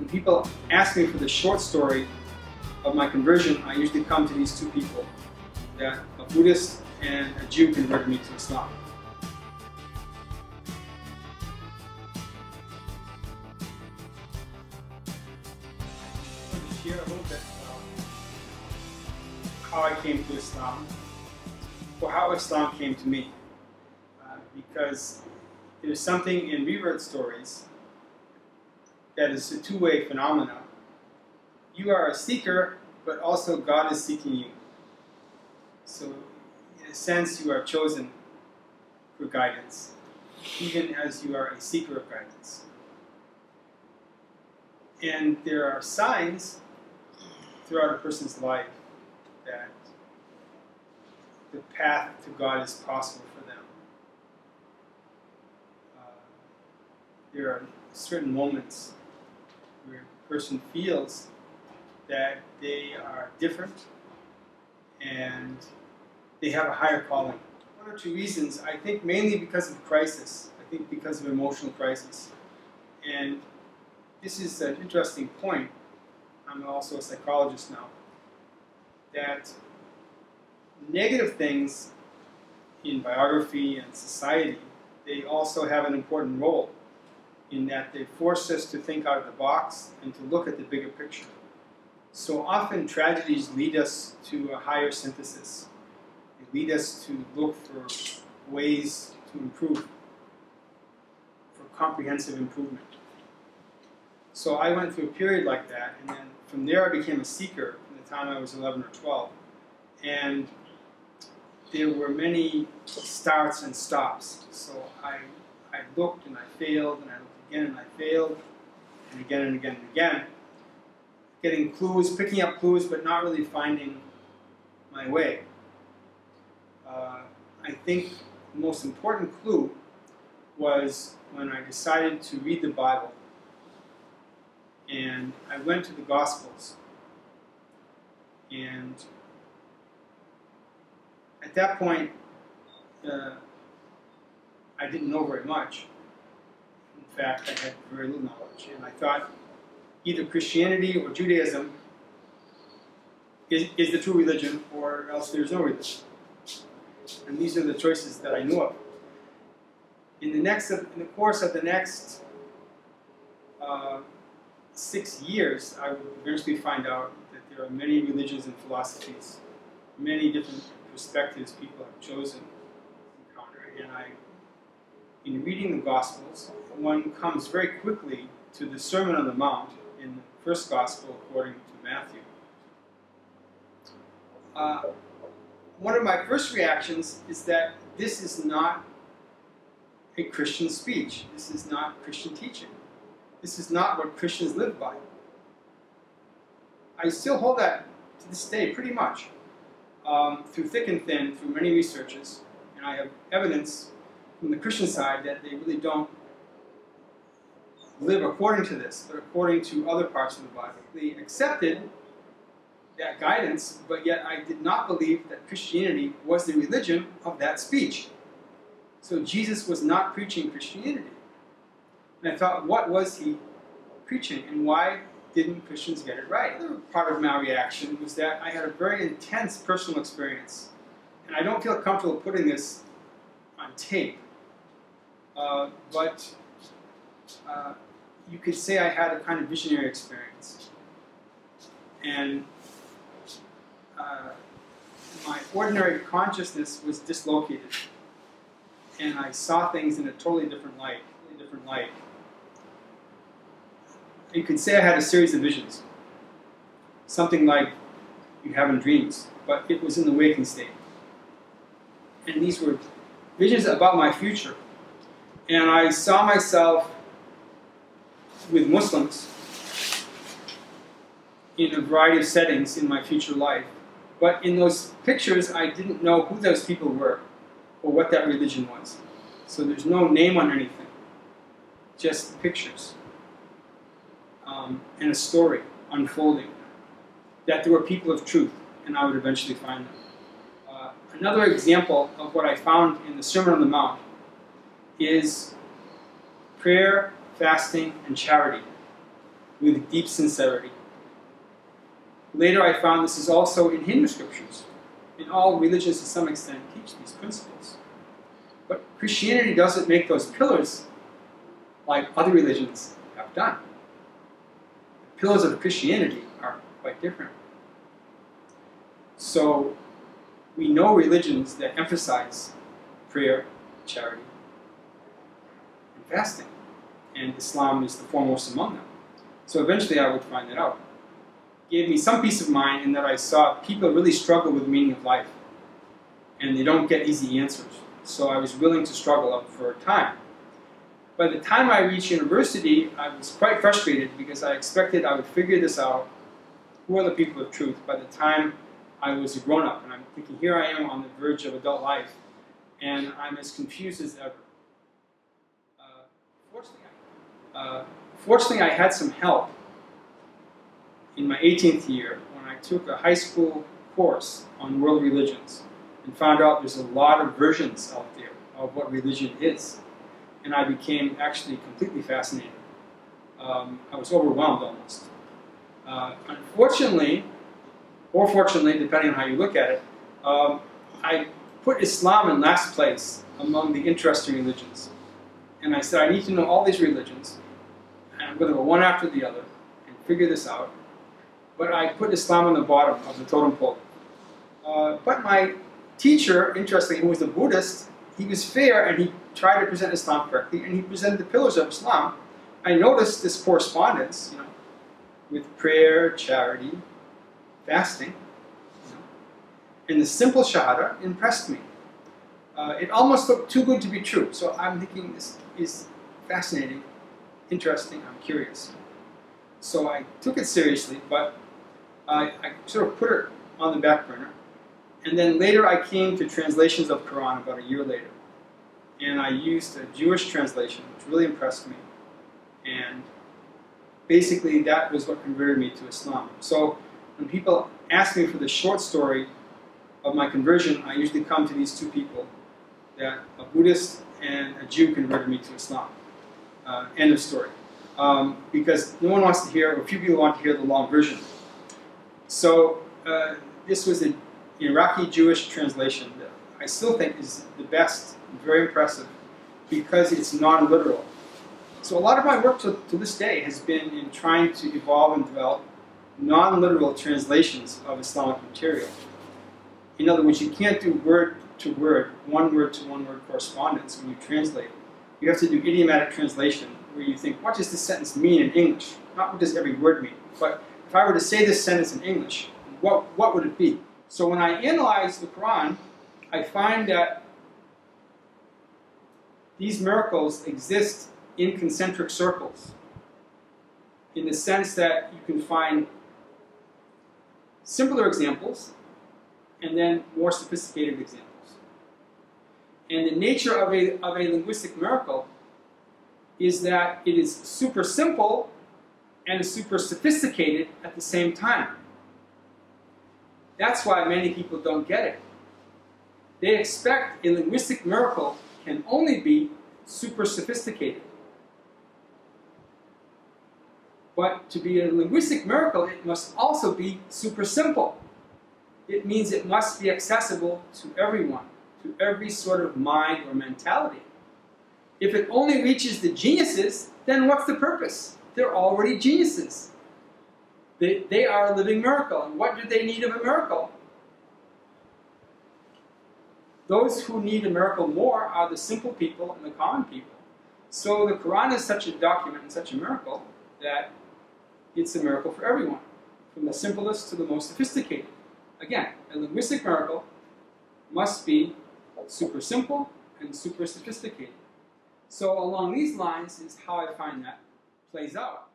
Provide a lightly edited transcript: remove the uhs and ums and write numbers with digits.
when people ask me for the short story of my conversion, I usually come to these two people, that a Buddhist and a Jew converted me to Islam. I'm going to share a little bit how I came to Islam, or how Islam came to me, because there's something in Revert stories that is a two-way phenomenon. You are a seeker, but also God is seeking you. So, in a sense, you are chosen for guidance, even as you are a seeker of guidance. And there are signs throughout a person's life that the path to God is possible for them. There are certain moments where a person feels that they are different and they have a higher calling. One or two reasons, I think mainly because of crisis. I think because of emotional crisis. And this is an interesting point. I'm also a psychologist now. That negative things in biography and society, they also have an important role in that they force us to think out of the box and to look at the bigger picture. So often tragedies lead us to a higher synthesis. They lead us to look for ways to improve, for comprehensive improvement. So I went through a period like that, and then from there I became a seeker from the time I was 11 or 12. And there were many starts and stops. So I looked and I failed, and I looked again and I failed, and again and again and again. Getting clues, picking up clues, but not really finding my way. I think the most important clue was when I decided to read the Bible. And I went to the Gospels. And at that point, I didn't know very much. In fact, I had very little knowledge. And I thought either Christianity or Judaism is the true religion, or else there's no religion. And these are the choices that I knew of. In the course of the next 6 years, I would eventually find out that there are many religions and philosophies, many different perspectives people have chosen to encounter. And in reading the Gospels, one comes very quickly to the Sermon on the Mount in the first Gospel according to Matthew. One of my first reactions is that this is not a Christian speech. This is not Christian teaching. This is not what Christians live by. I still hold that to this day pretty much, through thick and thin, through many researches, and I have evidence from the Christian side that they really don't live according to this, but according to other parts of the Bible. They accepted that guidance, but yet I did not believe that Christianity was the religion of that speech. So Jesus was not preaching Christianity. And I thought, what was he preaching, and why didn't Christians get it right? The other part of my reaction was that I had a very intense personal experience. And I don't feel comfortable putting this on tape, but you could say I had a kind of visionary experience. And my ordinary consciousness was dislocated, and I saw things in a totally different light. You could say I had a series of visions, something like you have in dreams, but it was in the waking state. And these were visions about my future. And I saw myself with Muslims in a variety of settings in my future life. But in those pictures, I didn't know who those people were or what that religion was. So there's no name on anything, just pictures. And a story unfolding, that there were people of truth, and I would eventually find them. Another example of what I found in the Sermon on the Mount is prayer, fasting, and charity with deep sincerity. Later I found this is also in Hindu scriptures. In all religions to some extent teach these principles. But Christianity doesn't make those pillars like other religions have done. The pillars of Christianity are quite different. So we know religions that emphasize prayer, charity, and fasting. And Islam is the foremost among them. So eventually I would find that out. It gave me some peace of mind in that I saw people really struggle with the meaning of life. And they don't get easy answers. So I was willing to struggle up for a time. By the time I reached university, I was quite frustrated because I expected I would figure this out. Who are the people of truth? By the time I was a grown-up, and I'm thinking, here I am on the verge of adult life, and I'm as confused as ever. Fortunately, I had some help in my 18th year when I took a high school course on world religions and found out there's a lot of versions out there of what religion is. And I became actually completely fascinated. I was overwhelmed almost. Unfortunately, or fortunately, depending on how you look at it, I put Islam in last place among the interesting religions. And I said, I need to know all these religions, and I'm going to go one after the other and figure this out. But I put Islam on the bottom of the totem pole. But my teacher, interestingly, who was a Buddhist, he was fair and he tried to present Islam correctly, and he presented the pillars of Islam. I noticed this correspondence, with prayer, charity, fasting, and the simple Shahada impressed me. It almost looked too good to be true, so I'm thinking this is fascinating, interesting, I'm curious. So I took it seriously, but I sort of put it on the back burner. And then later I came to translations of Quran about a year later. And I used a Jewish translation, which really impressed me. And basically that was what converted me to Islam. So when people ask me for the short story of my conversion, I usually come to these two people, that a Buddhist and a Jew converted me to Islam. End of story. Because no one wants to hear, or few people want to hear the long version. So this was an Iraqi Jewish translation that I still think is the best, very impressive, because it's non-literal. So a lot of my work to this day has been in trying to evolve and develop non-literal translations of Islamic material. In other words, you can't do word to word correspondence when you translate. You have to do idiomatic translation, where you think, what does this sentence mean in English? Not what does every word mean, but if I were to say this sentence in English, what would it be? So when I analyze the Quran, I find that these miracles exist in concentric circles, in the sense that you can find simpler examples and then more sophisticated examples. And the nature of a linguistic miracle is that it is super simple and super sophisticated at the same time. That's why many people don't get it. They expect a linguistic miracle can only be super sophisticated. But to be a linguistic miracle, it must also be super simple. It means it must be accessible to everyone, to every sort of mind or mentality. If it only reaches the geniuses, then what's the purpose? They're already geniuses. They are a living miracle. And what do they need of a miracle? Those who need a miracle more are the simple people and the common people. So the Quran is such a document and such a miracle that it's a miracle for everyone, from the simplest to the most sophisticated. Again, a linguistic miracle must be super simple and super sophisticated. So along these lines is how I find that plays out.